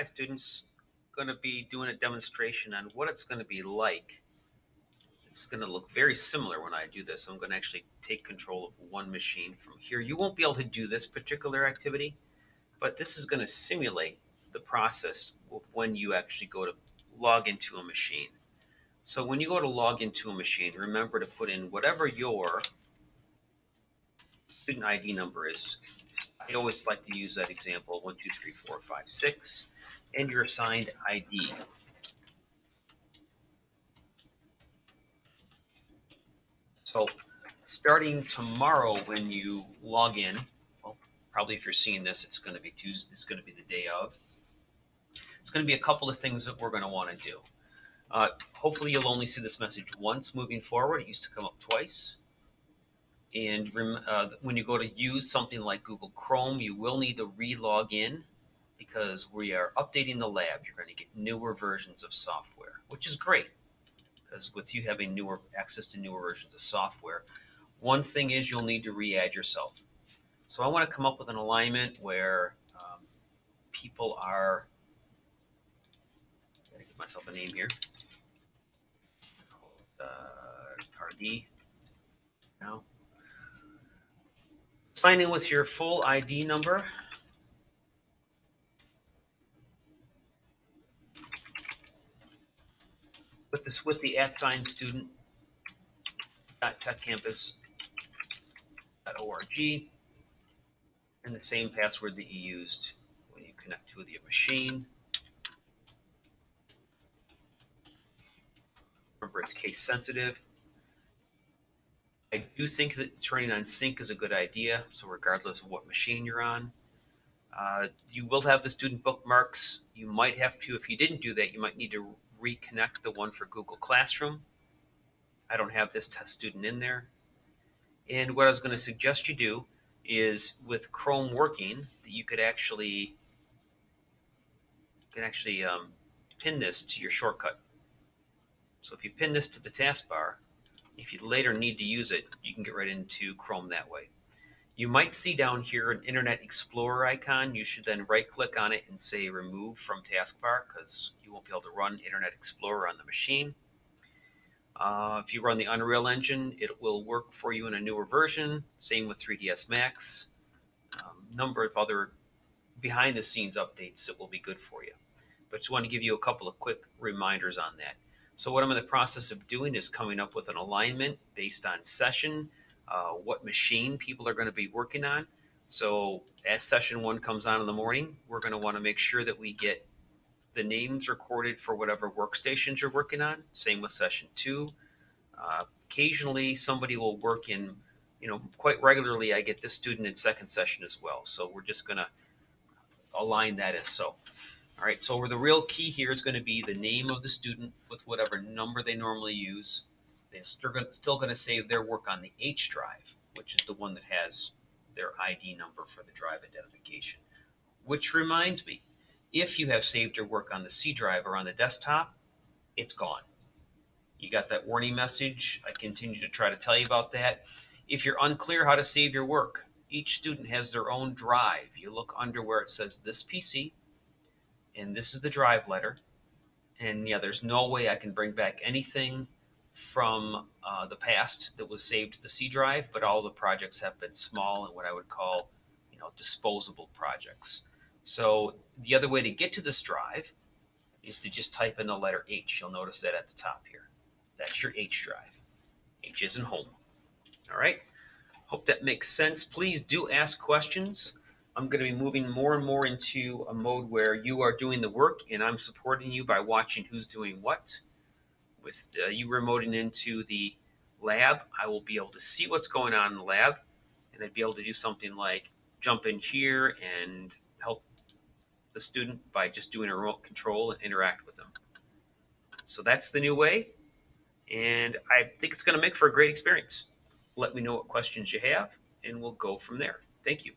Hi, students. Going to be doing a demonstration on what it's going to be like. It's going to look very similar when I do this. I'm going to actually take control of one machine from here. You won't be able to do this particular activity, but this is going to simulate the process of when you actually go to log into a machine. So when you go to log into a machine, remember to put in whatever your student ID number is. I always like to use that example, 1, 2, 3, 4, 5, 6, and your assigned ID. So starting tomorrow when you log in, well, probably if you're seeing this, it's going to be Tuesday, it's going to be the day of. It's going to be a couple of things that we're going to want to do. Hopefully you'll only see this message once moving forward. It used to come up twice. And when you go to use something like Google Chrome, you will need to re-log in because we are updating the lab. You're going to get newer versions of software, which is great because with you having newer access to newer versions of software, one thing is you'll need to re-add yourself. So I want to come up with an alignment where people are, I'm going to give myself a name here, RD. Now, sign in with your full ID number. With the @student techcampus.org and the same password that you used when you connect to the machine. Remember, it's case sensitive. I do think that turning on sync is a good idea. So regardless of what machine you're on, you will have the student bookmarks. You might have to, if you didn't do that, you might need to reconnect the one for Google Classroom. I don't have this test student in there. And what I was going to suggest you do is with Chrome working, that you could actually pin this to your shortcut. So if you pin this to the taskbar, if you later need to use it, you can get right into Chrome that way. You might see down here an Internet Explorer icon. You should then right-click on it and say Remove from Taskbar because you won't be able to run Internet Explorer on the machine. If you run the Unreal Engine, it will work for you in a newer version. Same with 3ds Max. Number of other behind-the-scenes updates that will be good for you. But just want to give you a couple of quick reminders on that. So what I'm in the process of doing is coming up with an alignment based on session, what machine people are going to be working on. So as session 1 comes on in the morning, we're going to want to make sure that we get the names recorded for whatever workstations you're working on. Same with session 2. Occasionally somebody will work in, quite regularly I get this student in second session as well. So we're just going to align that as so. All right, so the real key here is going to be the name of the student with whatever number they normally use. They're still going to save their work on the H drive, which is the one that has their ID number for the drive identification. Which reminds me, if you have saved your work on the C drive or on the desktop, it's gone. You got that warning message. I continue to try to tell you about that. If you're unclear how to save your work, each student has their own drive. You look under where it says this PC, and this is the drive letter. And yeah, there's no way I can bring back anything from the past that was saved to the C drive, but all the projects have been small and what I would call, disposable projects. So the other way to get to this drive is to just type in the letter H. You'll notice that at the top here. That's your H drive. H is in home. All right. Hope that makes sense. Please do ask questions. I'm going to be moving more and more into a mode where you are doing the work and I'm supporting you by watching who's doing what. With you remoting into the lab, I will be able to see what's going on in the lab, and I'd be able to do something like jump in here and help the student by just doing a remote control and interact with them. So that's the new way, and I think it's going to make for a great experience. Let me know what questions you have, and we'll go from there. Thank you.